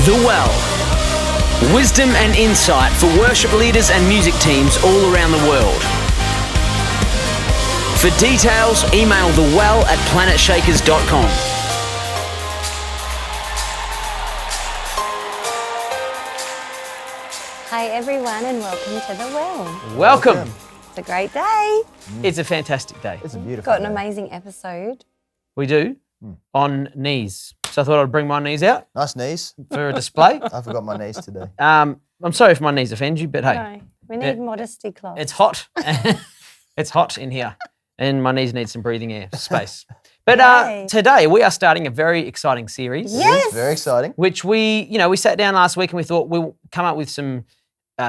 The Well. Wisdom and insight for worship leaders and music teams all around the world. For details, email thewell@planetshakers.com. Hi everyone and welcome to The Well. Welcome. It's a great day. It's a fantastic day. It's a beautiful Got an day. amazing episode. We do. On knees. So I thought I'd bring my knees out Nice knees. for a display. I forgot my knees today. I'm sorry if my knees offend you, but hey, No, we need modesty cloths. it's hot. It's hot in here, and my knees need some breathing air space. But Yay. today we are starting a very exciting series, Yes. It's very exciting. which we sat down last week and we thought we'll come up with some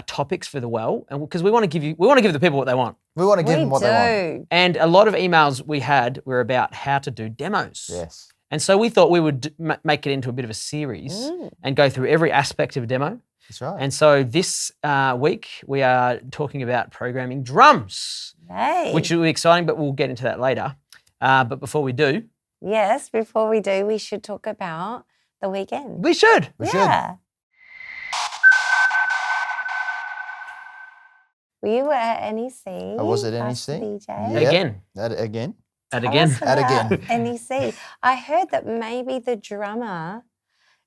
topics for the Well, and because we want to give the people what they want. We want to give We them what they want. And a lot of emails we had were about how to do demos. Yes. And so we thought we would make it into a bit of a series and go through every aspect of a demo. That's right. And so this week we are talking about programming drums, Hey. which will be exciting, but we'll get into that later. But before we do, Yes, before we do, we should talk about the weekend. we should. we should. yeah. Were you at NEC? I was at Pastor NEC. BJ? Yeah. Again. Again. And Tell again. us At about again. NEC. I heard that maybe the drummer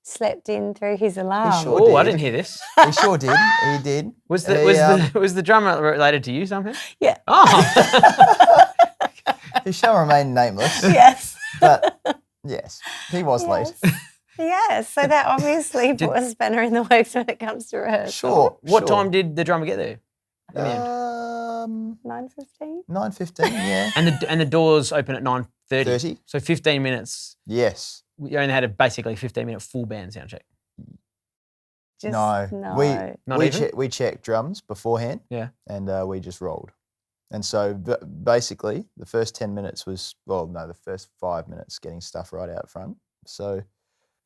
slept in through his alarm. sure Oh, I did. didn't hear this. He sure did. He did. Was the drummer related to you somehow? Yeah. Oh, He shall remain nameless. Yes. But yes, he was late. Yes. So that obviously put a spanner in the works when it comes to rehearsal. Sure. what sure. time did the drummer get there? 9:15. 9:15. Yeah. And the doors open at 9:30. 30. So 15 minutes. Yes. We only had a basically 15-minute full band sound check. Just No. Not We even? we checked drums beforehand. Yeah. And we just rolled. And so basically the first 10 minutes was, the first 5 minutes getting stuff right out front. So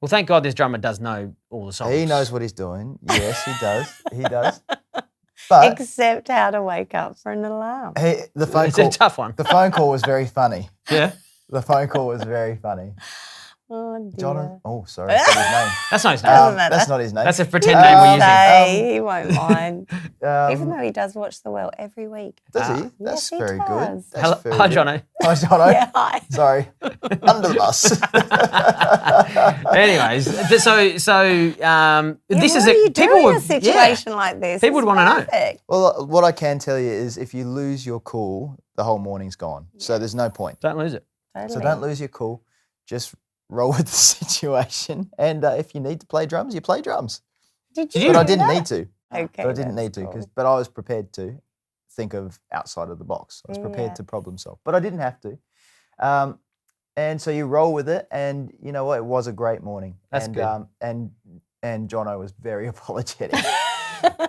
Well, thank God this drummer does know all the songs. he knows what he's doing. Yes, he does. He does. But Except how to wake up for an alarm. the phone It's call, a tough one. the phone call was very funny. Yeah. The phone call was very funny. Oh dear. Jonathan. Oh, sorry. That's his name. That's not his name. Doesn't matter. That's not his name. That's a pretend name we're using. Say, he won't mind. Um, Even though he does watch The Well every week. does he? Yes, That's he very does. good. That's Hello, very hi, good. Jono. Hi, Jono. Yeah, hi. Sorry. Under the bus. Anyways, this is what a do you do people in would a situation like this? People would It's wanna know. perfect. Well, what I can tell you is if you lose your cool, the whole morning's gone. So there's no point. don't lose it. Totally. So don't lose your cool. Just roll with the situation. And if you need to play drums, you play drums. Did you you? But I do didn't that? need to. Okay. But I didn't that's need to. cool. But I was prepared to think of outside of the box. I was prepared Yeah. to problem solve. But I didn't have to. And so you roll with it. And you know what? It was a great morning. That's and, good. And Jono was very apologetic.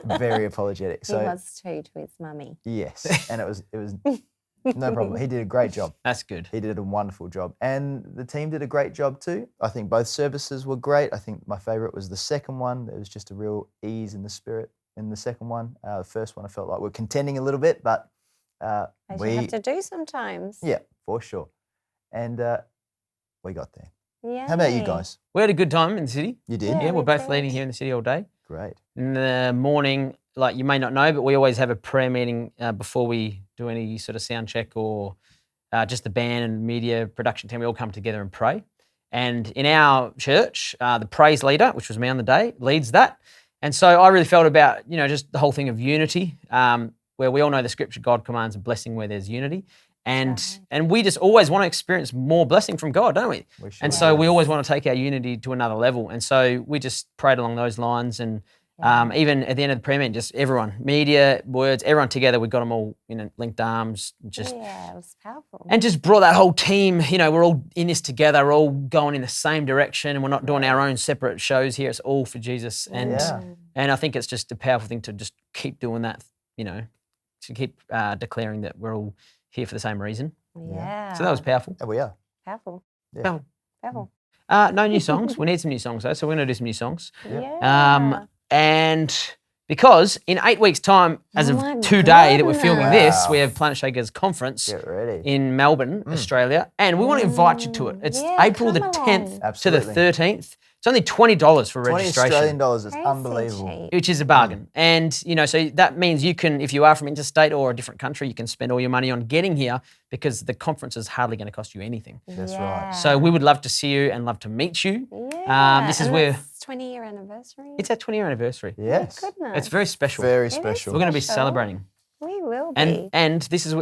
Very apologetic. He So was too to his mummy. yes. And it was no problem. He did a great job. That's good. He did a wonderful job. And the team did a great job too. I think both services were great. I think my favourite was the second one. There was just a real ease in the spirit in the second one. The first one I felt like we're contending a little bit, but As you have to do sometimes. yeah, for sure. And we got there. Yeah. How about you guys? We had a good time in the city. You did? Yeah. Yeah, we're we both did. leading here in the city all day. Great. In the morning, like you may not know, but we always have a prayer meeting before we do any sort of sound check or just the band and media production team. We all come together and pray. And in our church, the praise leader, which was me on the day, leads that. And so I really felt about, just the whole thing of unity, where we all know the scripture, God commands a blessing where there's unity. And we just always want to experience more blessing from God, don't we? We sure And so do. we always want to take our unity to another level. And so we just prayed along those lines. And even at the end of the prayer meeting, just everyone, media, words, everyone together, we got them all, linked arms, just Yeah, it was powerful. and just brought that whole team, we're all in this together, we're all going in the same direction, and we're not doing our own separate shows here. It's all for Jesus. And Yeah. and I think it's just a powerful thing to just keep doing that, to keep declaring that we're all here for the same reason. Yeah. So that was powerful. There we are. powerful. Yeah. Powerful. Powerful. No new songs. We need some new songs though, so we're going to do some new songs. Yeah. And because in 8 weeks' time, as Oh of my today that we're filming this, Wow. we have Planetshakers Conference Get ready. in Melbourne, Australia, and we want to invite you to it. It's Yeah, April the come 10th along. to the Absolutely. 13th, It's only $20 for 20 registration. Australian dollars. It's Crazy unbelievable. cheap. Which is a bargain. And, so that means you can, if you are from interstate or a different country, you can spend all your money on getting here because the conference is hardly going to cost you anything. That's right. So we would love to see you and love to meet you. Yeah. This is and where that's 20-year anniversary. it's our 20-year anniversary. Yes. Goodness. It's very special. Very It is special. We're going to be special. celebrating. We will be. And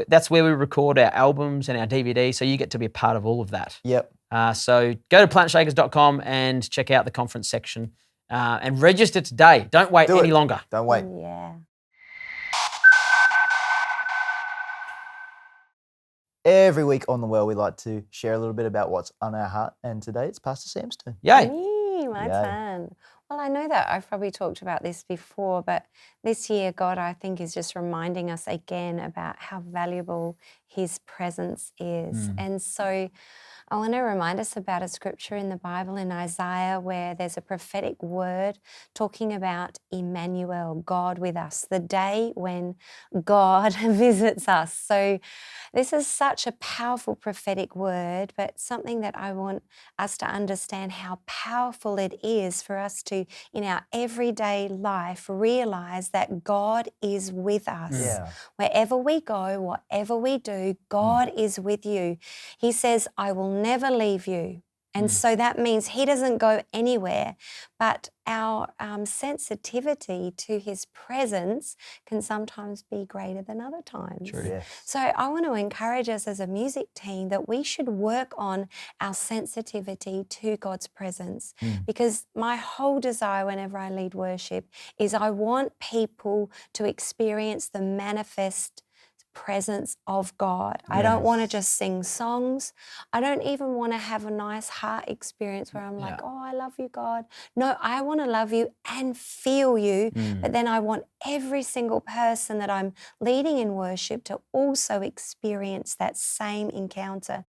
that's where we record our albums and our DVD. So you get to be a part of all of that. Yep. So go to planetshakers.com and check out the conference section and register today. Don't wait Do any it. longer. Don't wait. Yeah. Every week on The Well, we like to share a little bit about what's on our heart. And today it's Pastor Sam's turn. Yay. Me, my Yay. turn. Well, I know that I've probably talked about this before, but this year, God, I think, is just reminding us again about how valuable His presence is. And so I want to remind us about a scripture in the Bible in Isaiah where there's a prophetic word talking about Emmanuel, God with us, the day when God visits us. So this is such a powerful prophetic word, but something that I want us to understand how powerful it is for us to, in our everyday life, realize that God is with us. Yeah. Wherever we go, whatever we do, God is with you. He says, I will never leave you. And so that means He doesn't go anywhere, but our sensitivity to His presence can sometimes be greater than other times. True. Yes. So I want to encourage us as a music team that we should work on our sensitivity to God's presence, because my whole desire whenever I lead worship is I want people to experience the manifest presence of God. I don't want to just sing songs. I don't even want to have a nice heart experience where I'm like, oh, I love you, God. No, I want to love you and feel you. But then I want every single person that I'm leading in worship to also experience that same encounter.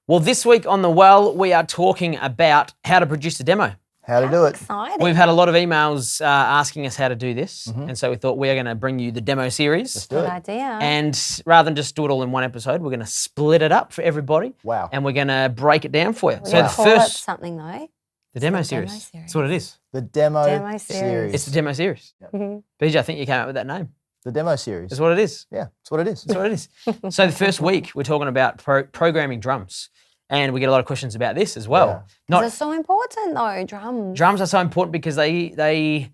Well, this week on The Well, we are talking about how to produce a demo. How to do it. Exciting. We've had a lot of emails asking us how to do this. And so we thought we are going to bring you the demo series. Let's do Good it. idea. And rather than just do it all in one episode, we're going to split it up for everybody. Wow. And we're going to break it down for you. We So the call it first, something though. the demo the series. demo series. That's what it is. The demo, Demo series. series. It's the demo series. Mhm. BJ, I think you came up with that name. The demo series. That's what it is. Yeah, that's what it is. That's what it is. So the first week, we're talking about programming drums. And we get a lot of questions about this as well. Yeah. Not They're so important though, drums. Drums are so important because they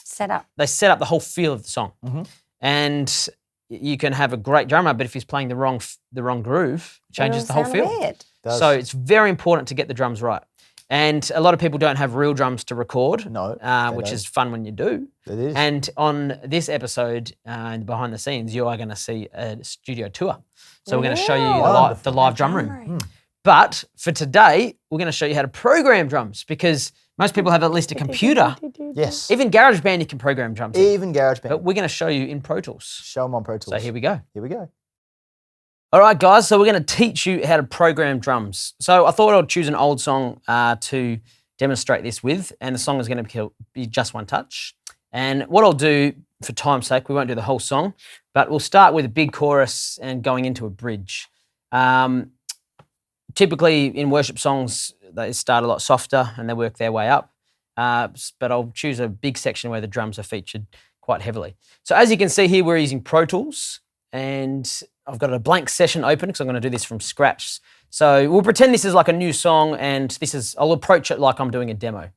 Set up. set up the whole feel of the song. And you can have a great drummer, but if he's playing the wrong groove, it changes the whole Sound feel. weird. Does. So it's very important to get the drums right. And a lot of people don't have real drums to record, No, they which don't. is fun when you do. It is. And on this episode, behind the scenes, you are going to see a studio tour. So we're going to show you the live drum room. But for today, we're going to show you how to program drums because most people have at least a computer. Yes. Even GarageBand, you can program drums in. Even GarageBand. But we're going to show you in Pro Tools. Show them on Pro Tools. So here we go. Here we go. All right, guys. So we're going to teach you how to program drums. So I thought I'd choose an old song to demonstrate this with, and the song is going to be Just One Touch. And what I'll do, for time's sake, we won't do the whole song, but we'll start with a big chorus and going into a bridge. Typically in worship songs, they start a lot softer and they work their way up. But I'll choose a big section where the drums are featured quite heavily. So as you can see here, we're using Pro Tools and I've got a blank session open because I'm going to do this from scratch. So we'll pretend this is like a new song and I'll approach it like I'm doing a demo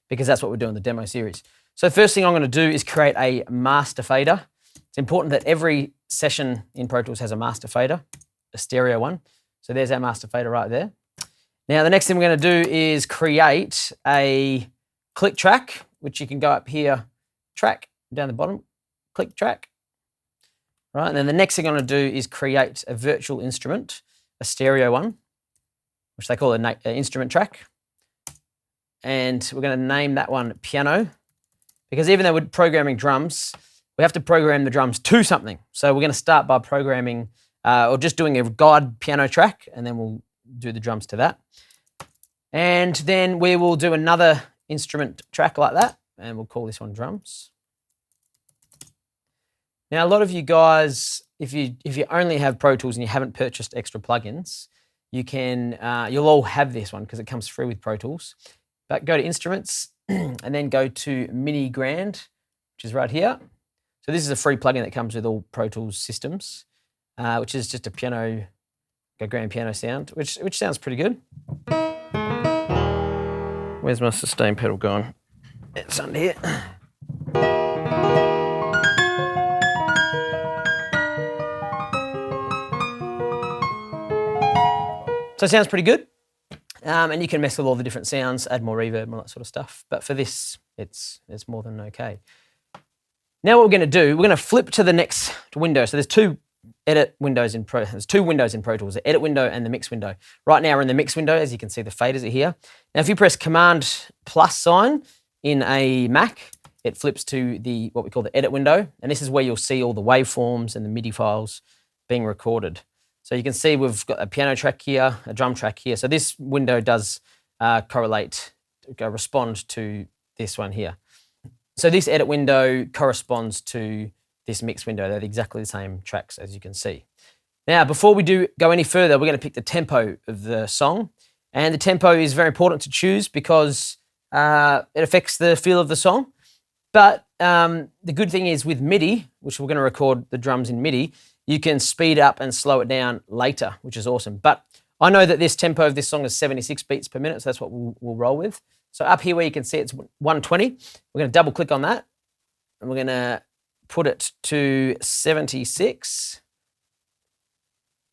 because that's what we're doing in the demo series. So first thing I'm going to do is create a master fader. It's important that every session in Pro Tools has a master fader, a stereo one. So there's our master fader right there. Now the next thing we're going to do is create a click track, which you can go up here, track, down the bottom, click track. Right, and then the next thing I'm going to do is create a virtual instrument, a stereo one, which they call an instrument track. And we're going to name that one piano, because even though we're programming drums, we have to program the drums to something. So we're going to start by programming or just doing a guide piano track, and then we'll do the drums to that. And then we will do another instrument track like that, and we'll call this one drums. Now, a lot of you guys if you only have Pro Tools and you haven't purchased extra plugins, you can you'll all have this one because it comes free with Pro Tools. But go to Instruments and then go to Mini Grand, which is right here. So this is a free plugin that comes with all Pro Tools systems, which is just a grand piano sound, which sounds pretty good. Where's my sustain pedal gone? It's under here. So it sounds pretty good. And you can mess with all the different sounds, add more reverb and all that sort of stuff. But for this, it's more than okay. Now what we're going to do, we're going to flip to the next window. So there's two windows in Pro Tools, the edit window and the mix window. Right now we're in the mix window, as you can see the faders are here. Now if you press Command plus sign in a Mac, it flips to what we call the edit window. And this is where you'll see all the waveforms and the MIDI files being recorded. So you can see we've got a piano track here, a drum track here. So this window does respond to this one here. So this edit window corresponds to this mix window. They're exactly the same tracks, as you can see. Now, before we go any further, we're going to pick the tempo of the song. And the tempo is very important to choose because it affects the feel of the song. But the good thing is with MIDI, which we're going to record the drums in MIDI, you can speed up and slow it down later, which is awesome. But I know that this tempo of this song is 76 beats per minute, so that's what we'll roll with. So up here where you can see it's 120, we're going to double click on that, and we're going to put it to 76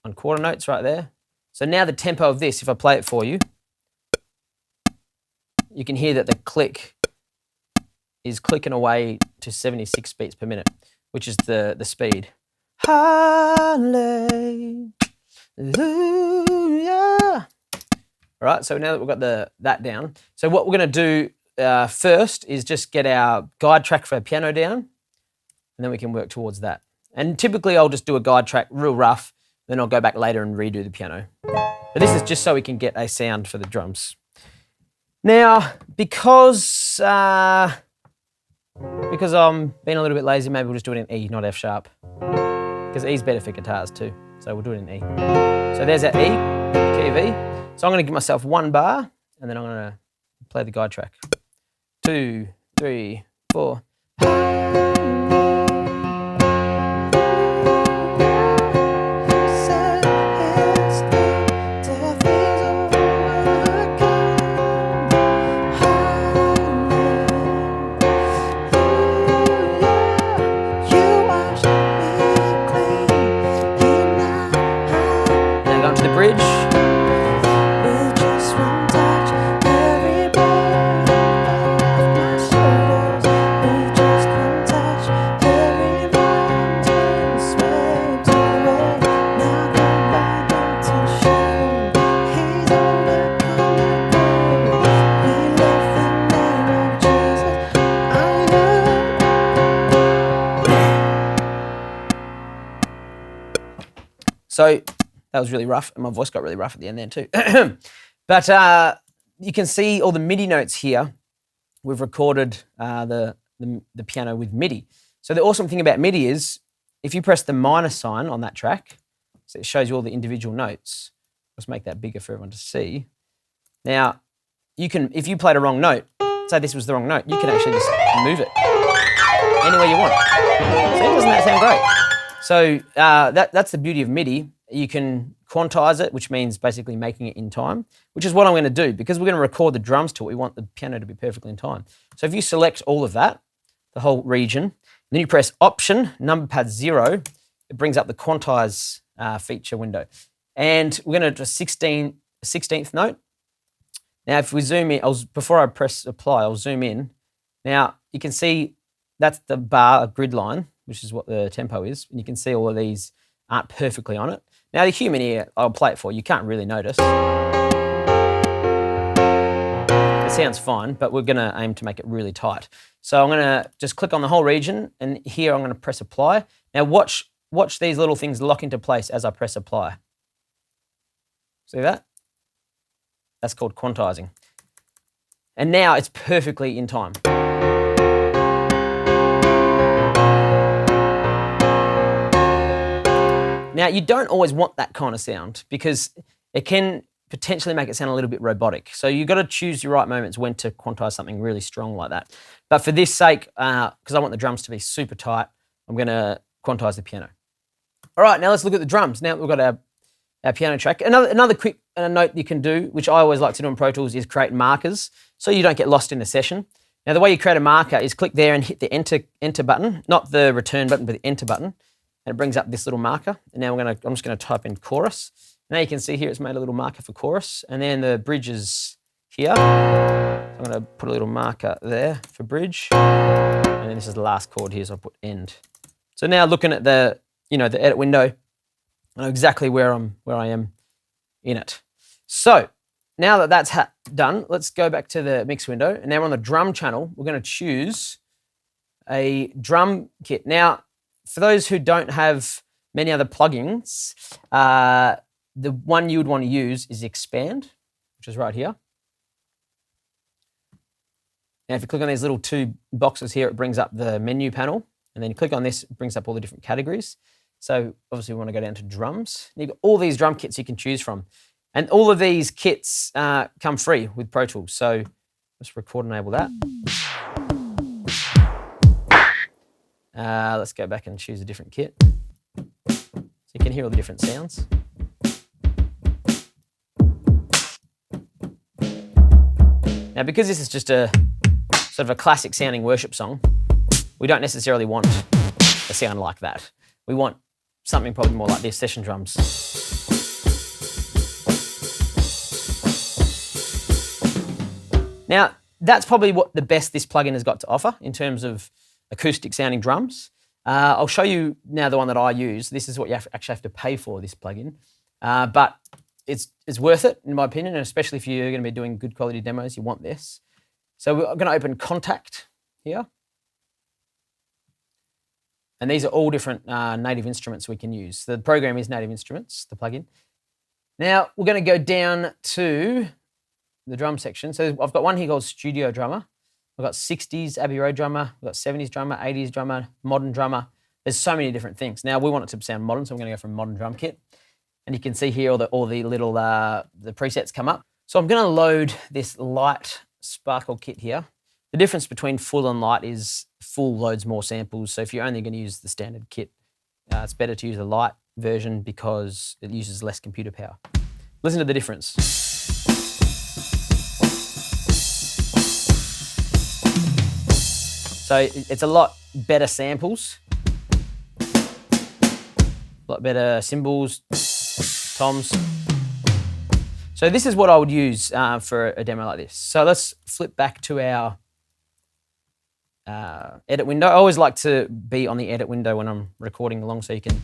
on quarter notes right there. So now the tempo of this, if I play it for you, you can hear that the click is clicking away to 76 beats per minute, which is the speed. Hallelujah. All right, so now that we've got that down, so what we're going to do first is just get our guide track for our piano down, and then we can work towards that. And typically I'll just do a guide track real rough, then I'll go back later and redo the piano. But this is just so we can get a sound for the drums. Now, because I'm being a little bit lazy, maybe we'll just do it in E, not F sharp. Because E's better for guitars too, so we'll do it in E. So there's our E, key of E. So I'm going to give myself one bar, and then I'm going to play the guide track. 2, 3, 4. So that was really rough, and my voice got really rough at the end there too. But you can see all the MIDI notes here. We've recorded the piano with MIDI. So the awesome thing about MIDI is if you press the minus sign on that track, so it shows you all the individual notes. Let's make that bigger for everyone to see. Now, you can, if you played a wrong note, say this was the wrong note, you can actually just move it anywhere you want. See, doesn't that sound great? So that's the beauty of MIDI. You can quantize it, which means basically making it in time, which is what I'm going to do. Because we're going to record the drums to it, we want the piano to be perfectly in time. So if you select all of that, the whole region, then you press Option, number pad 0, it brings up the quantize feature window. And we're going to do a 16th note. Now, if we zoom in, before I press apply, I'll zoom in. Now, you can see that's the bar grid line, which is what the tempo is. And you can see all of these aren't perfectly on it. Now, the human ear, I'll play it for you. You can't really notice. It sounds fine, but we're going to aim to make it really tight. So I'm going to just click on the whole region, and here I'm going to press apply. Now, watch these little things lock into place as I press apply. See that? That's called quantizing. And now it's perfectly in time. Now, you don't always want that kind of sound because it can potentially make it sound a little bit robotic. So you've got to choose your right moments when to quantize something really strong like that. But for this sake, because I want the drums to be super tight, I'm going to quantize the piano. All right, now let's look at the drums. Now we've got our piano track. Another quick note you can do, which I always like to do in Pro Tools, is create markers so you don't get lost in the session. Now, the way you create a marker is click there and hit the enter button, not the return button, but the enter button, and it brings up this little marker. And now I'm just going to type in chorus. Now you can see here it's made a little marker for chorus, and then the bridge is here. So I'm going to put a little marker there for bridge, and then this is the last chord here, so I'll put end. So now looking at the edit window, I know exactly where I am in it. So now that that's done, let's go back to the mix window. And now we're on the drum channel. We're going to choose a drum kit. Now, for those who don't have many other plugins, the one you would want to use is Expand, which is right here. Now, if you click on these little two boxes here, it brings up the menu panel. And then you click on this, it brings up all the different categories. So obviously we want to go down to drums. You've got all these drum kits you can choose from. And all of these kits come free with Pro Tools. So let's record enable that. Let's go back and choose a different kit. So you can hear all the different sounds. Now, because this is just a sort of a classic sounding worship song, we don't necessarily want a sound like that. We want something probably more like this, session drums. Now, that's probably what the best this plugin has got to offer in terms of acoustic sounding drums. I'll show you now the one that I use. This is what you actually have to pay for, this plugin. But it's worth it, in my opinion, and especially if you're going to be doing good quality demos, you want this. So we're going to open Contact here. And these are all different native instruments we can use. The program is Native Instruments, the plugin. Now, we're going to go down to the drum section. So I've got one here called Studio Drummer. I've got 60s Abbey Road drummer, I've got 70s drummer, 80s drummer, modern drummer. There's so many different things. Now, we want it to sound modern, so I'm going to go for a modern drum kit. And you can see here all the little the presets come up. So I'm going to load this light sparkle kit here. The difference between full and light is full loads more samples. So if you're only going to use the standard kit, it's better to use the light version because it uses less computer power. Listen to the difference. So it's a lot better samples, a lot better cymbals, toms. So this is what I would use for a demo like this. So let's flip back to our edit window. I always like to be on the edit window when I'm recording along so you can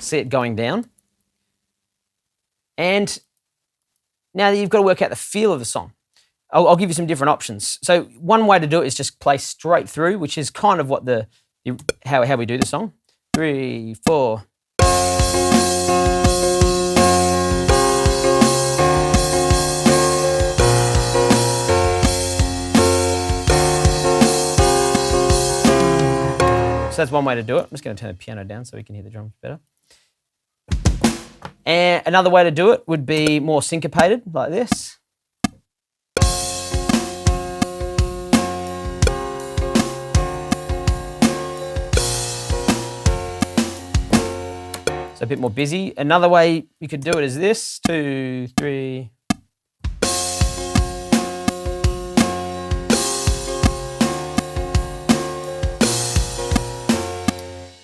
see it going down. And now you've got to work out the feel of the song. I'll give you some different options. So one way to do it is just play straight through, which is kind of what how we do the song. 3, 4. So that's one way to do it. I'm just going to turn the piano down so we can hear the drums better. And another way to do it would be more syncopated, like this. So a bit more busy. Another way you could do it is this, 2, 3.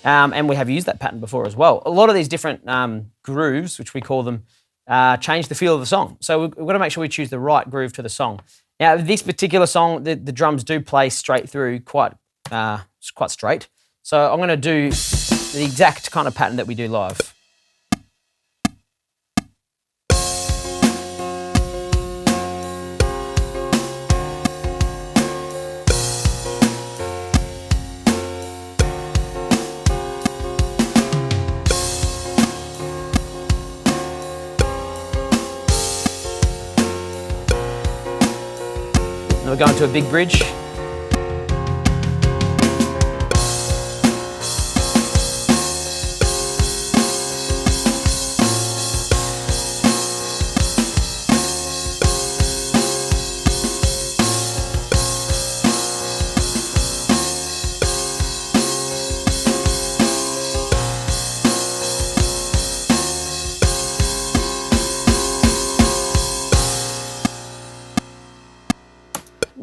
And we have used that pattern before as well. A lot of these different grooves, which we call them, change the feel of the song. So we've got to make sure we choose the right groove to the song. Now, this particular song, the drums do play straight through quite straight. So I'm going to do the exact kind of pattern that we do live. And we're going to a big bridge.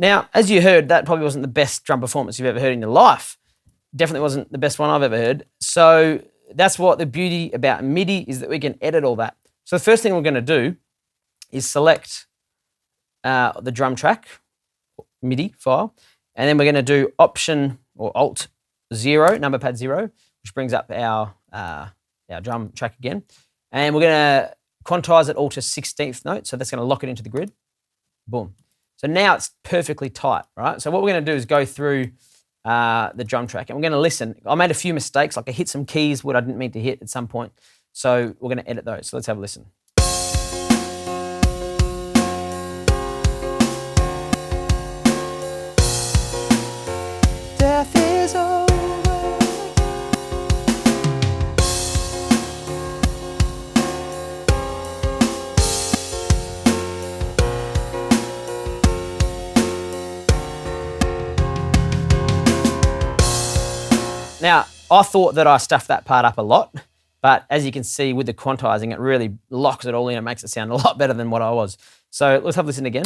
Now, as you heard, that probably wasn't the best drum performance you've ever heard in your life. Definitely wasn't the best one I've ever heard. So that's what the beauty about MIDI is, that we can edit all that. So the first thing we're going to do is select the drum track, MIDI file, and then we're going to do Option or Alt 0, number pad 0, which brings up our drum track again. And we're going to quantize it all to 16th note. So that's going to lock it into the grid. Boom. So now it's perfectly tight, right? So what we're going to do is go through the drum track and we're going to listen. I made a few mistakes, like I hit some keys what I didn't mean to hit at some point. So we're going to edit those. So let's have a listen. Death is over. Now, I thought that I stuffed that part up a lot, but as you can see with the quantizing, it really locks it all in and makes it sound a lot better than what I was. So let's have a listen again.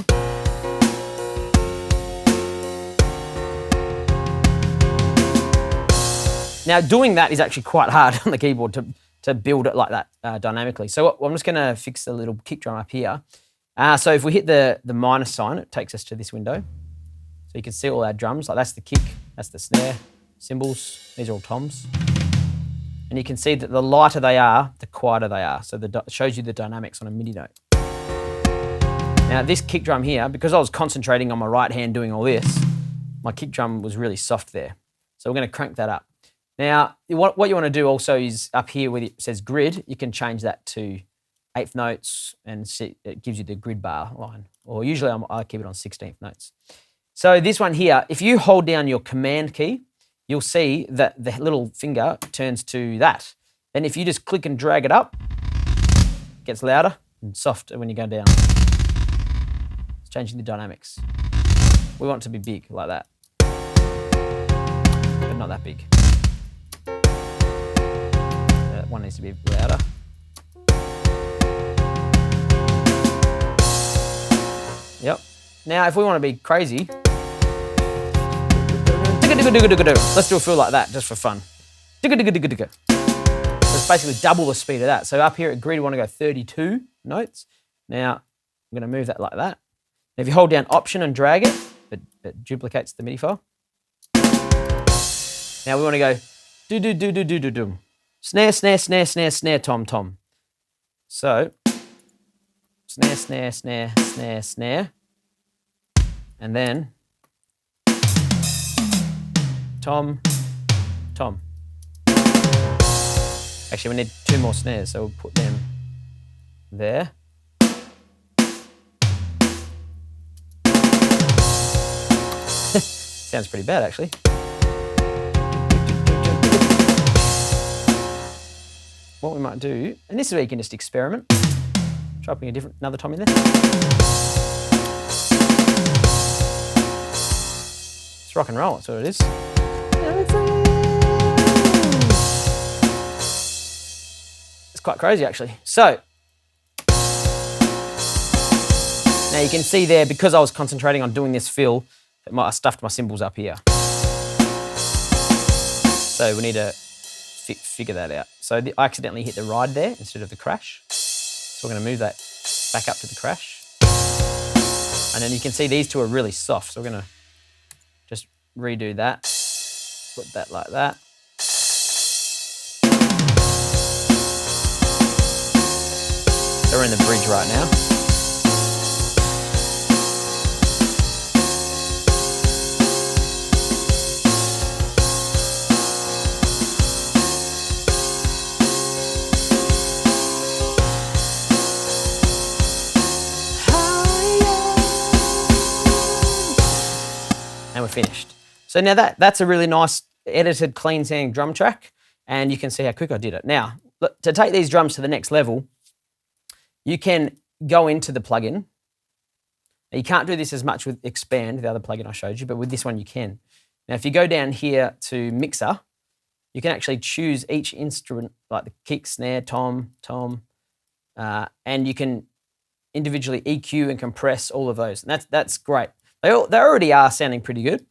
Now, doing that is actually quite hard on the keyboard to build it like that dynamically. So I'm just going to fix the little kick drum up here. So if we hit the minus sign, it takes us to this window. So you can see all our drums. Like that's the kick, that's the snare, cymbals. These are all toms. And you can see that the lighter they are, the quieter they are. So it shows you the dynamics on a MIDI note. Now this kick drum here, because I was concentrating on my right hand doing all this, my kick drum was really soft there. So we're going to crank that up. Now, what you want to do also is up here where it says grid, you can change that to 8th notes and see, it gives you the grid bar line. Or usually I keep it on 16th notes. So this one here, if you hold down your command key, you'll see that the little finger turns to that. Then if you just click and drag it up, it gets louder and softer when you go down. It's changing the dynamics. We want it to be big like that, but not that big. That one needs to be louder. Yep. Now, if we want to be crazy, let's do a feel like that just for fun. So it's basically double the speed of that. So up here at grid, we want to go 32 notes. Now, I'm going to move that like that. Now, if you hold down Option and drag it, it duplicates the MIDI file. Now we want to go do. Snare, snare, snare, snare, snare, tom, tom. So snare, snare, snare, snare, snare. And then tom, tom. Actually, we need 2 more snares, so we'll put them there. Sounds pretty bad, actually. What we might do, and this is where you can just experiment. Try putting another tom in there. It's rock and roll, that's what it is. It's quite crazy, actually. So, now you can see there, because I was concentrating on doing this fill, I stuffed my cymbals up here. So we need to figure that out. So I accidentally hit the ride there instead of the crash. So we're going to move that back up to the crash. And then you can see these two are really soft. So we're going to just redo that. Put that like that. So we're in the bridge right now. And we're finished. So now that's a really nice edited, clean sounding drum track, and you can see how quick I did it. Now, look, to take these drums to the next level, you can go into the plugin. Now, you can't do this as much with Expand, the other plugin I showed you, but with this one you can. Now, if you go down here to Mixer, you can actually choose each instrument, like the kick, snare, tom, and you can individually EQ and compress all of those. And that's great. They already are sounding pretty good,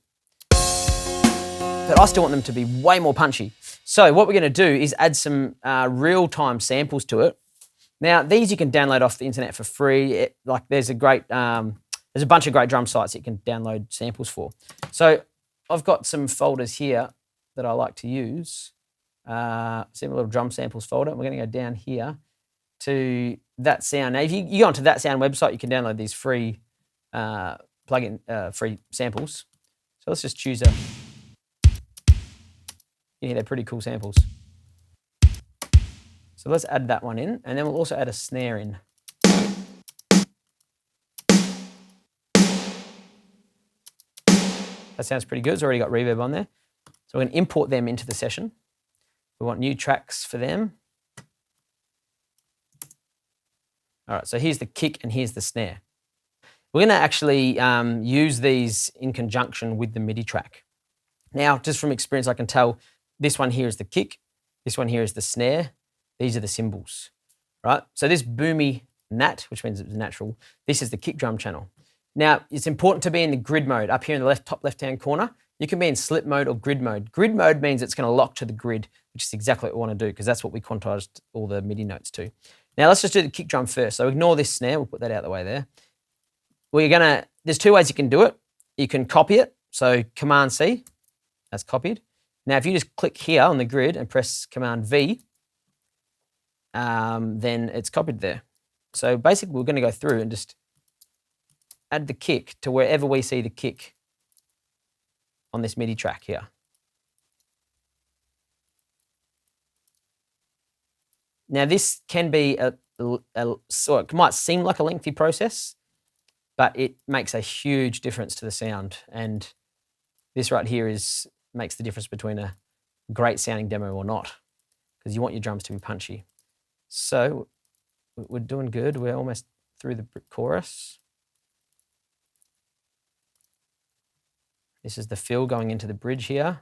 but I still want them to be way more punchy. So what we're going to do is add some real-time samples to it. Now, these you can download off the internet for free. There's a bunch of great drum sites that you can download samples for. So I've got some folders here that I like to use. See a little drum samples folder. We're going to go down here to That Sound. Now, if you go onto That Sound website, you can download these free free samples. So let's just choose they're pretty cool samples. So let's add that one in, and then we'll also add a snare in. That sounds pretty good. It's already got reverb on there. So we're going to import them into the session. We want new tracks for them. All right, so here's the kick and here's the snare. We're going to actually use these in conjunction with the MIDI track. Now, just from experience, I can tell this one here is the kick, this one here is the snare, these are the cymbals, right? So this boomy nat, which means it's natural, this is the kick drum channel. Now, it's important to be in the grid mode. Up here in the top left-hand corner, you can be in slip mode or grid mode. Grid mode means it's going to lock to the grid, which is exactly what we want to do because that's what we quantized all the MIDI notes to. Now, let's just do the kick drum first. So ignore this snare. We'll put that out of the way there. There's two ways you can do it. You can copy it. So Command-C, that's copied. Now, if you just click here on the grid and press Command-V, then it's copied there. So basically, we're going to go through and just add the kick to wherever we see the kick on this MIDI track here. Now, this can be so it might seem like a lengthy process, but it makes a huge difference to the sound. And this right here makes the difference between a great sounding demo or not, because you want your drums to be punchy. So we're doing good. We're almost through the chorus. This is the fill going into the bridge here.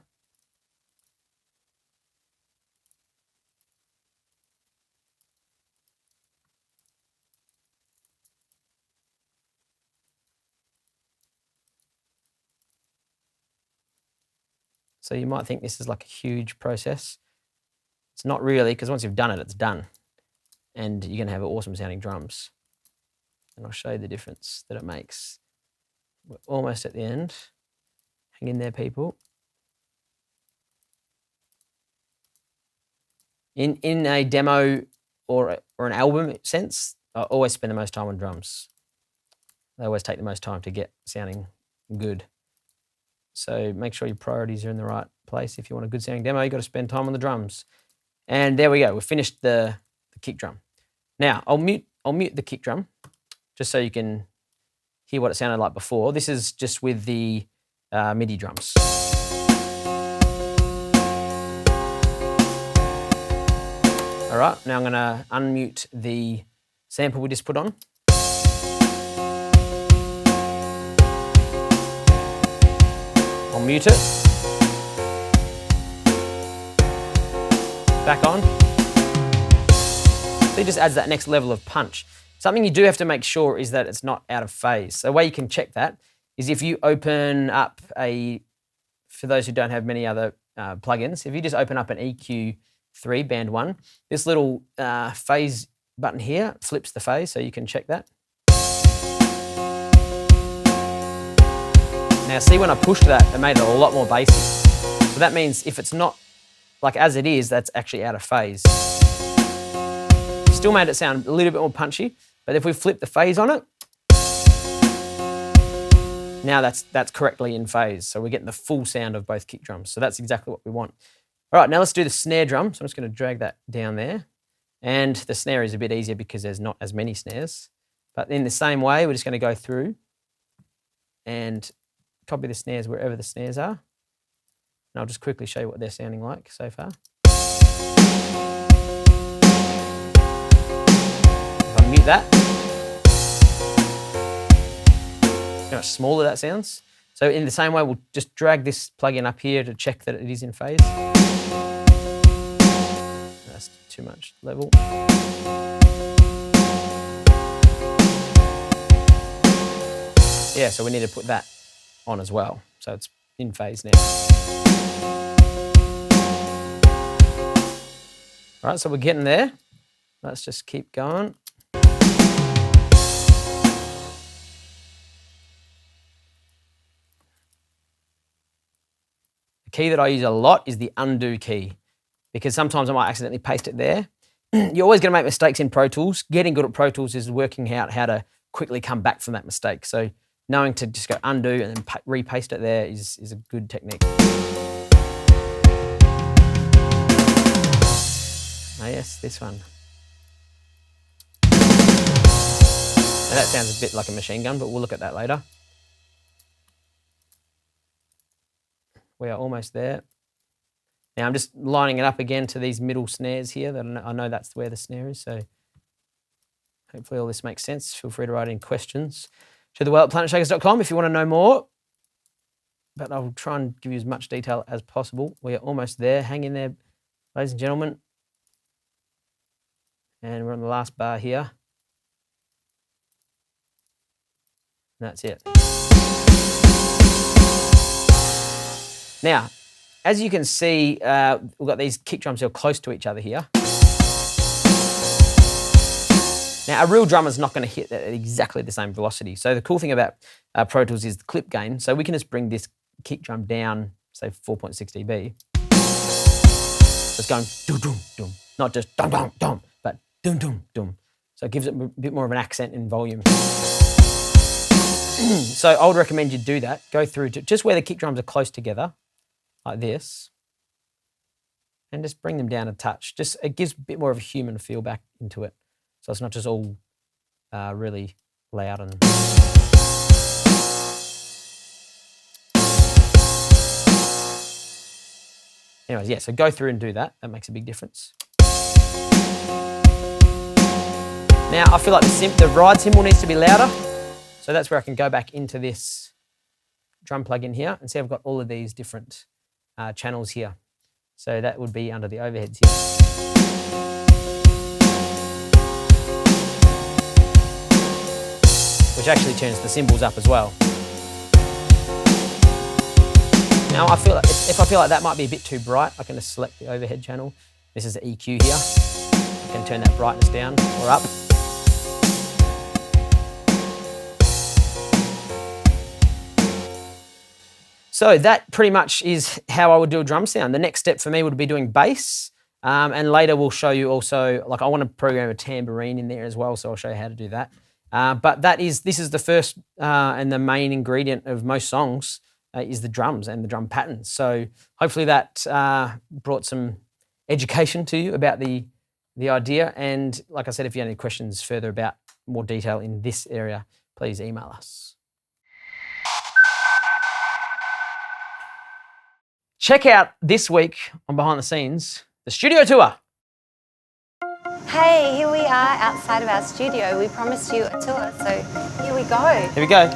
So you might think this is like a huge process. It's not really, because once you've done it, it's done. And you're going to have awesome sounding drums. And I'll show you the difference that it makes. We're almost at the end. Hang in there, people. In a demo or an album sense, I always spend the most time on drums. They always take the most time to get sounding good. So make sure your priorities are in the right place. If you want a good sounding demo, you've got to spend time on the drums. And there we go. We've finished the kick drum. Now, I'll mute the kick drum just so you can hear what it sounded like before. This is just with the MIDI drums. All right, now I'm going to unmute the sample we just put on. I'll mute it. Back on. So it just adds that next level of punch. Something you do have to make sure is that it's not out of phase. So the way you can check that is if you open up for those who don't have many other plugins, if you just open up an EQ3 band 1, this little phase button here flips the phase, so you can check that. Now see, when I pushed that, it made it a lot more bassy. So that means if it's not like as it is, that's actually out of phase. Still made it sound a little bit more punchy, but if we flip the phase on it, now that's correctly in phase. So we're getting the full sound of both kick drums. So that's exactly what we want. All right, now let's do the snare drum. So I'm just going to drag that down there. And the snare is a bit easier because there's not as many snares. But in the same way, we're just going to go through and copy the snares wherever the snares are. And I'll just quickly show you what they're sounding like so far. If I mute that, see how much smaller that sounds. So in the same way, we'll just drag this plugin up here to check that it is in phase. That's too much level. Yeah, so we need to put that on as well. So it's in phase now. All right, so we're getting there. Let's just keep going. The key that I use a lot is the undo key, because sometimes I might accidentally paste it there. You're always going to make mistakes in Pro Tools. Getting good at Pro Tools is working out how to quickly come back from that mistake. So knowing to just go undo and then repaste it there is a good technique. Oh yes, this one. Now that sounds a bit like a machine gun, but we'll look at that later. We are almost there. Now I'm just lining it up again to these middle snares here. That I know that's where the snare is, so hopefully all this makes sense. Feel free to write in questions to well@planetshakers.com if you want to know more. But I'll try and give you as much detail as possible. We are almost there. Hang in there, ladies and gentlemen. And we're on the last bar here. And that's it. Now, as you can see, we've got these kick drums here close to each other here. Now, a real drummer's not going to hit at exactly the same velocity. So the cool thing about Pro Tools is the clip gain. So we can just bring this kick drum down, say 4.6 dB. It's going dum dum dum, not just dum dum dum, but dum dum dum. So it gives it a bit more of an accent in volume. So I would recommend you do that. Go through to just where the kick drums are close together, like this, and just bring them down a touch. Just it gives a bit more of a human feel back into it. So it's not just all really loud and. Anyways, yeah, so go through and do that. That makes a big difference. Now, I feel like the ride cymbal needs to be louder. So that's where I can go back into this drum plug-in here and see I've got all of these different channels here. So that would be under the overheads here. Which actually turns the cymbals up as well. Now I feel like if I feel like that might be a bit too bright, I can just select the overhead channel. This is the EQ here. I can turn that brightness down or up. So that pretty much is how I would do a drum sound. The next step for me would be doing bass. And later we'll show you also, like I want to program a tambourine in there as well, so I'll show you how to do that. But this is the first and the main ingredient of most songs is the drums and the drum patterns. So hopefully that brought some education to you about the idea. And like I said, if you have any questions further about more detail in this area, please email us. Check out this week on Behind the Scenes, the studio tour. Hey, here we are outside of our studio. We promised you a tour, so here we go. Here we go.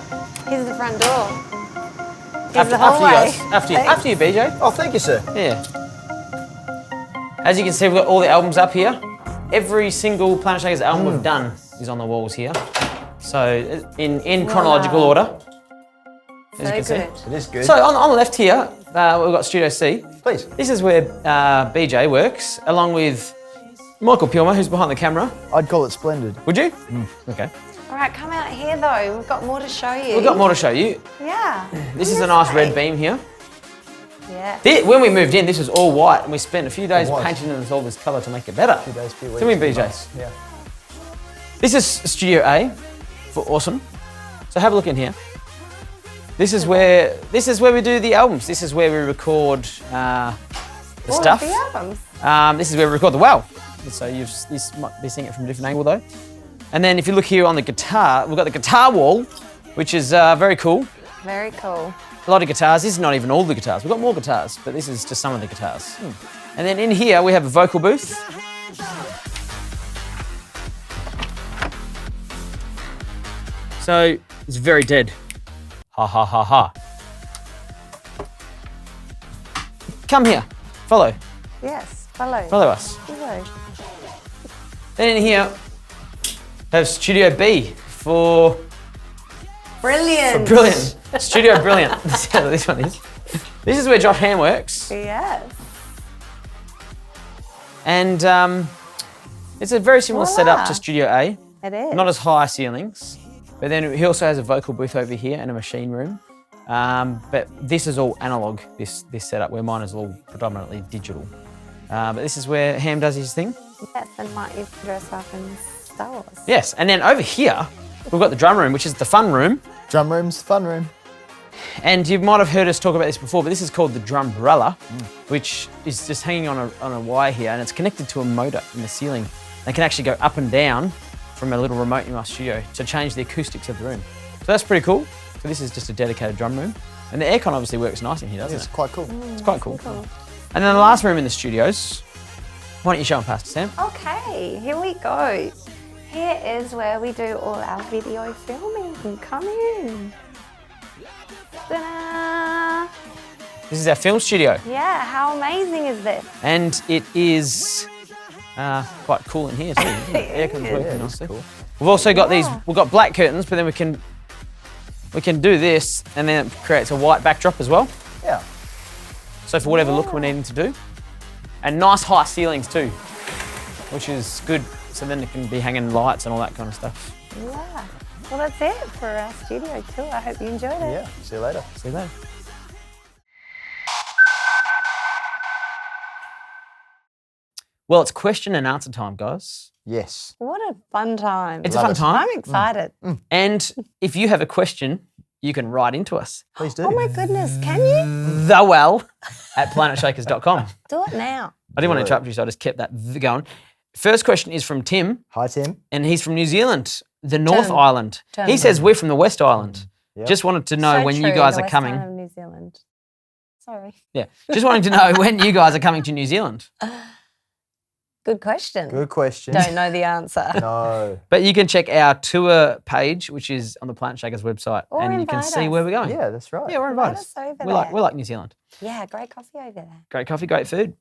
Here's the front door. Here's the hallway. After you, BJ. Oh, thank you, sir. Yeah. As you can see, we've got all the albums up here. Every single Planet Shakers album we've done is on the walls here. So in chronological order. As you can see. It is good. So on the left here, we've got Studio C. Please. This is where BJ works, along with Michael Pilmer, who's behind the camera. I'd call it splendid. Would you? Okay. All right, come out here though. We've got more to show you. We've got more to show you. Yeah. This is a nice red beam here. Yeah. When we moved in, this was all white, and we spent a few days It was. painting it all this colour to make it better. Few days, few weeks. Come in, BJ. Months. Yeah. This is Studio A for awesome. So have a look in here. This is where we do the albums. This is where we record the stuff. All of the albums. This is where we record the Well. So you might be seeing it from a different angle though. And then if you look here on the guitar, we've got the guitar wall, which is very cool. Very cool. A lot of guitars. This is not even all the guitars. We've got more guitars, but this is just some of the guitars. And then in here we have a vocal booth. So it's very dead. Ha ha ha ha. Come here. Follow. Yes, follow. Follow us. Follow. Then in here, we have Studio B for Brilliant. Brilliant. Studio Brilliant. That's how this one is. This is where Josh Ham works. Yes. And it's a very similar setup to Studio A. It is. Not as high ceilings, but then he also has a vocal booth over here and a machine room. But this is all analog, this setup, where mine is all predominantly digital. But this is where Ham does his thing. Yes, and Mike used to dress up in Star Wars. Yes, and then over here, we've got the drum room, which is the fun room. Drum room's fun room. And you might have heard us talk about this before, but this is called the drumbrella, which is just hanging on a wire here, and it's connected to a motor in the ceiling. They can actually go up and down from a little remote in our studio to change the acoustics of the room. So that's pretty cool. So this is just a dedicated drum room. And the aircon obviously works nice in here, doesn't It's it? quite cool. It's quite cool. And then the last room in the studios, why don't you show them past, Sam? Okay, here we go. Here is where we do all our video filming. Come in. Ta-da! This is our film studio. Yeah, how amazing is this? And it is quite cool in here too. Isn't it? Aircon's working nicely. Cool. We've also got we've got black curtains, but then we can do this, and then it creates a white backdrop as well. Yeah. So for whatever look we're needing to do. And nice high ceilings too, which is good. So then it can be hanging lights and all that kind of stuff. Yeah. Well, that's it for our studio tour. I hope you enjoyed it. Yeah. See you later. See you later. Well, it's question and answer time, guys. Yes. What a fun time. It's a fun time. I'm excited. And if you have a question, you can write into us. Please do. Oh my goodness, can you? thewell@planetshakers.com. Do it now. I didn't want to interrupt you, so I just kept that going. First question is from Tim, Hi, Tim. and he's from New Zealand, the North German. Island. German. He says we're from the West Island. Yep. Just wanted to know So when true, you guys the are West coming. Island of New Zealand. Sorry. Yeah, just wanting to know when you guys are coming to New Zealand. Good question. Good question. Don't know the answer. No. But you can check our tour page, which is on the Planet Shakers website, Or and you can invite see us. where we're going. Yeah, that's right. Yeah, or Invite invite us. us over We're like, there. we're like New Zealand. Yeah, great coffee over there. Great coffee, great food,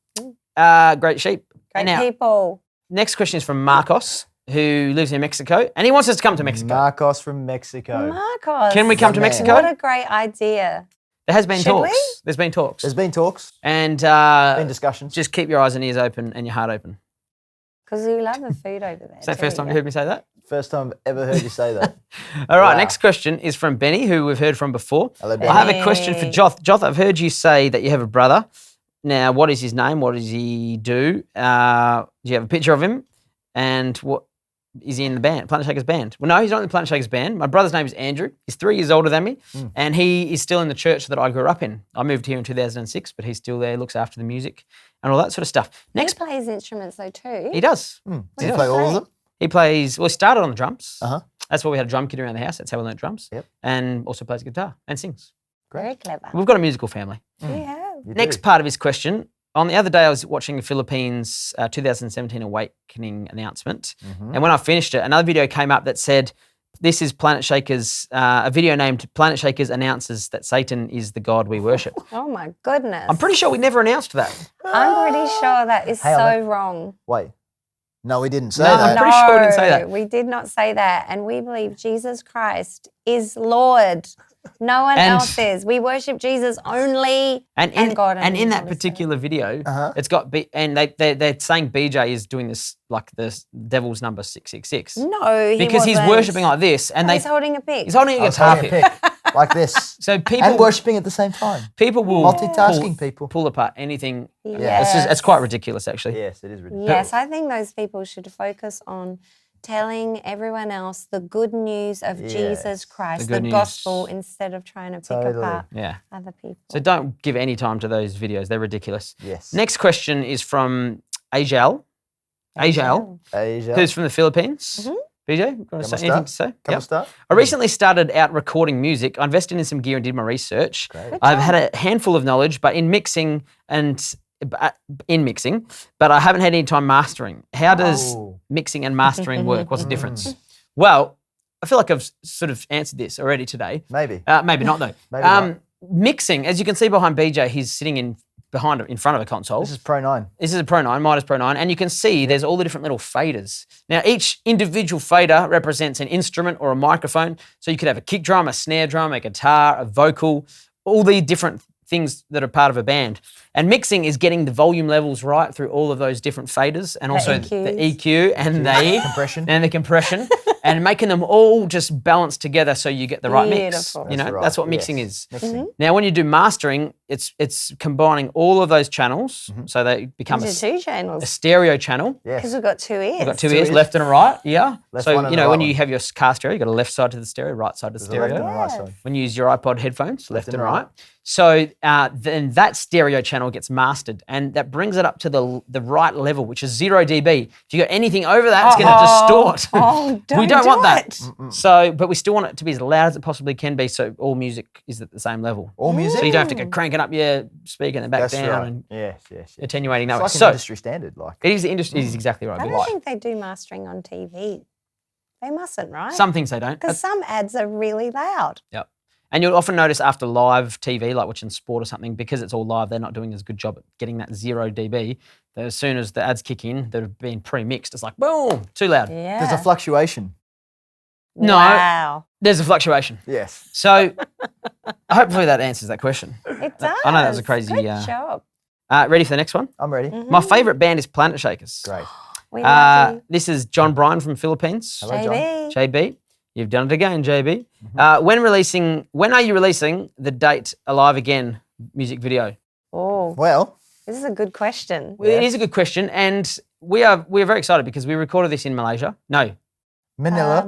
great sheep. Great And now, people. next question is from Marcos, who lives in Mexico, and he wants us to come to Mexico. Marcos from Mexico. Marcos. Can we come to Man. Mexico? What a great idea. There has been Should talks. we? There's been talks. There's been talks, And been discussions. just keep your eyes and ears open and your heart open. Because we love the food over there. Is that the first time you heard me say that? First time I've ever heard you say that. All right, Wow. next question is from Benny, who we've heard from before. Hello, I Benny. have a question for Joth. Joth, I've heard you say that you have a brother. Now, what is his name? What does he do? Do you have a picture of him? And what is he in the band, Planet Shakers band? Well, no, he's not in the Planet Shakers band. My brother's name is Andrew. He's 3 years older than me, and he is still in the church that I grew up in. I moved here in 2006, but he's still there, looks after the music and all that sort of stuff. He Next, plays instruments though too. he does. Does He he does. play all of them? He plays, well, he started on the drums. Uh-huh. That's why we had a drum kit around the house. That's how we learnt drums. Yep. And also plays guitar and sings. Very clever. We've got a musical family. We have. You Next do. part of his question. On the other day, I was watching the Philippines 2017 Awakening announcement. And when I finished it, another video came up that said, this is Planet Shakers, a video named Planet Shakers announces that Satan is the God we worship. Oh my goodness. I'm pretty sure we never announced that. I'm pretty sure that is Hang on, so wrong. Wait. No, we didn't say No, that. I'm pretty sure we didn't say that. We did not say that. And we believe Jesus Christ is Lord. No one And- else is. We worship Jesus only And in, God and in that Holy Spirit. particular video, Uh-huh. it's got, and they're saying BJ is doing this, like the devil's number 666. No, he Because he's wasn't. worshipping like this, and He's holding a pig. he's holding a I was guitar holding pick. a pick like this. So people And worshipping at the same time. People will Multitasking people. pull apart anything. Yes. It's quite ridiculous, actually. Yes, it is ridiculous. Yes, I think those people should focus on telling everyone else the good news of Yes. Jesus Christ, The the, good news. gospel, instead of trying to pick Totally. apart Yeah. other people. So don't give any time to those videos. They're ridiculous. Yes. Next question is from Ajal. Ajal, Asia. who's from the Philippines. BJ, you want to Can I say start? anything to say? Can Yep. we start? I recently started out recording music. I invested in some gear and did my research. Great. Good I've job. had a handful of knowledge, but in mixing, but I haven't had any time mastering. How does Oh. mixing and mastering work? What's the difference? Well, I feel like I've sort of answered this already today. Maybe. Maybe not though. Maybe not. Mixing, as you can see behind BJ, he's sitting in in front of a console. This is Pro 9. This is a Pro 9, Midas Pro 9, and you can see there's all the different little faders. Now, each individual fader represents an instrument or a microphone. So you could have a kick drum, a snare drum, a guitar, a vocal, all the different things that are part of a band. And mixing is getting the volume levels right through all of those different faders, and also the EQ and the compression, and making them all just balance together so you get the right mix. You know, that's what mixing is. Now, when you do mastering, it's combining all of those channels so they become a stereo channel. Because we've got 2 ears. We've got two ears, left and a right. Yeah. Left So one and you the know right when one. you have your car stereo, you got a left side to the stereo, right side to the There's a left stereo. and a right side. When you use your iPod headphones, left and right. So then that stereo channel gets mastered, and that brings it up to the right level, which is 0 dB. If you got anything over that, it's going to distort. We don't want that. So, but we still want it to be as loud as it possibly can be, so all music is at the same level. All music? So you don't have to go cranking up your speaker and then back That's down right. and Yes. attenuating that It's way. like an industry standard. Like It is the industry. It is exactly right. I Bill. don't think they do mastering on TV. They mustn't, right? Some things they don't. Because some ads are really loud. Yep. And you'll often notice after live TV, like watching sport or something, because it's all live, they're not doing as good job at getting that 0 dB. That as soon as the ads kick in, that have been pre-mixed, it's like, boom, too loud. Yeah. there's a fluctuation. No, Wow. there's a fluctuation. Yes. So hopefully that answers that question. It does. I know that was a crazy. Good job. Ready for the next one? I'm ready. My favourite band is Planetshakers. Great. We love you. This is John Bryan from Philippines. Hello, John. JB. JB, you've done it again, JB. When are you releasing the Date Alive Again music video? Oh, Well, this is a good question. Well, it is a good question, and we are very excited because we recorded this in Malaysia. No, Manila.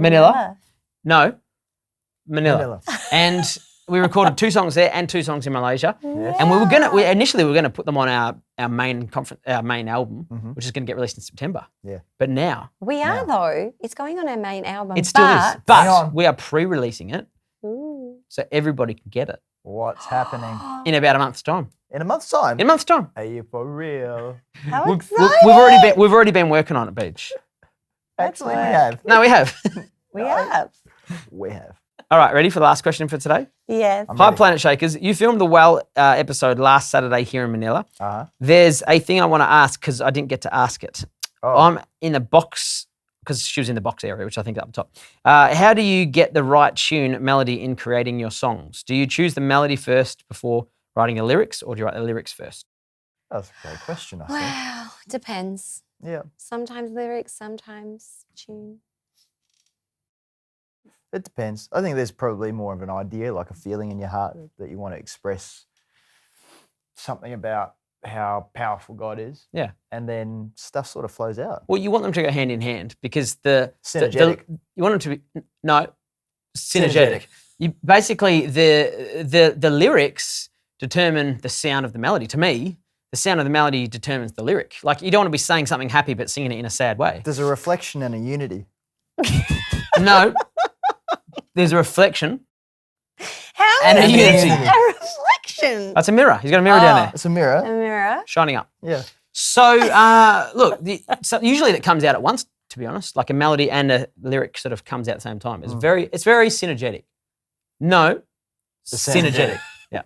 Manila. And we recorded 2 songs there and 2 songs in Malaysia. Yes. And we initially were gonna put them on our main album, which is gonna get released in September. Yeah. But now We are, though. It's going on our main album. it still is. Hang But on. we are pre-releasing it Ooh. so everybody can get it What's happening? in about a month's time. In a month's time? In a month's time. Are you for real? How We've exciting. we've already been working on it, Beach. Actually, we work. have. No, we have. We have. We have. All right, ready for the last question for today? Yes. I'm Hi, ready. Planet Shakers. You filmed the Well episode last Saturday here in Manila. Uh-huh. There's a thing I want to ask because I didn't get to ask it. Oh. I'm in the box because she was in the box area, which I think is up top. How do you get the right tune melody in creating your songs? Do you choose the melody first before writing the lyrics, or do you write the lyrics first? That's a great question, I think. Wow. Depends. Yeah. Sometimes lyrics, sometimes tune. It depends. I think there's probably more of an idea, like a feeling in your heart that you want to express something about how powerful God is. Yeah. And then stuff sort of flows out. Well, you want them to go hand in hand because the Synergetic. you want them to be synergetic. You basically the lyrics determine the sound of the melody. To me, the sound of the melody determines the lyric. Like you don't want to be saying something happy but singing it in a sad way. There's a reflection and a unity. No, there's a reflection. How And a is this unity. a reflection? That's a mirror. He's got a mirror down there, It's a mirror. A mirror. shining up. Yeah. So look, so usually that comes out at once. To be honest, like a melody and a lyric sort of comes out at the same time. It's very synergetic. No, synergetic. Yeah.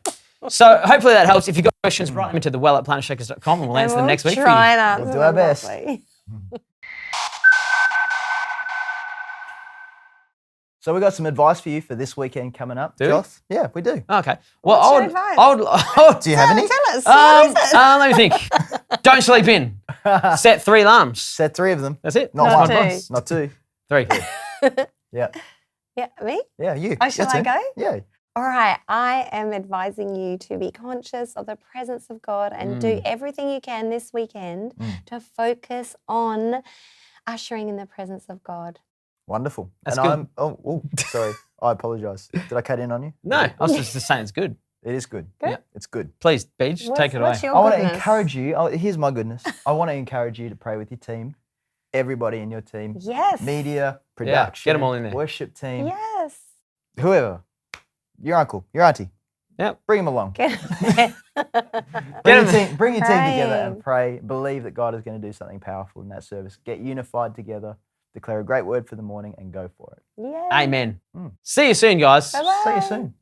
So hopefully that helps. If you've got questions, write them into thewell@planetshakers.com and we'll answer them next week for Try you. and answer We'll do our them best. properly. So we got some advice for you for this weekend coming up, Do we? Joss. Yeah, we do. Okay. Well, What's your I would. Do you have any? Tell us. What is it? Let me think. Don't sleep in. Set 3 alarms. Set 3 of them. That's it. Not Not one. two. Not 2. 3. Yeah. Yeah, me? Yeah, you. Oh, shall Your I turn. go? Yeah. All right, I am advising you to be conscious of the presence of God and do everything you can this weekend to focus on ushering in the presence of God. Wonderful. That's and good. Sorry. I apologise. Did I cut in on you? No, I was just saying it's good. It is good. Good? Yeah, it's good. Please, Beach, take it away. What's your I want to goodness? encourage you. Here's my goodness. I want to encourage you to pray with your team, everybody in your team, Yes. media, production, get 'em all in there. worship team, Yes. whoever, your uncle, your auntie. Yep. Bring them along. Get Bring your team together and Praying. pray. Believe that God is going to do something powerful in that service. Get unified together. Declare a great word for the morning and go for it. Yes. Amen. See you soon, guys. Bye-bye. See you soon.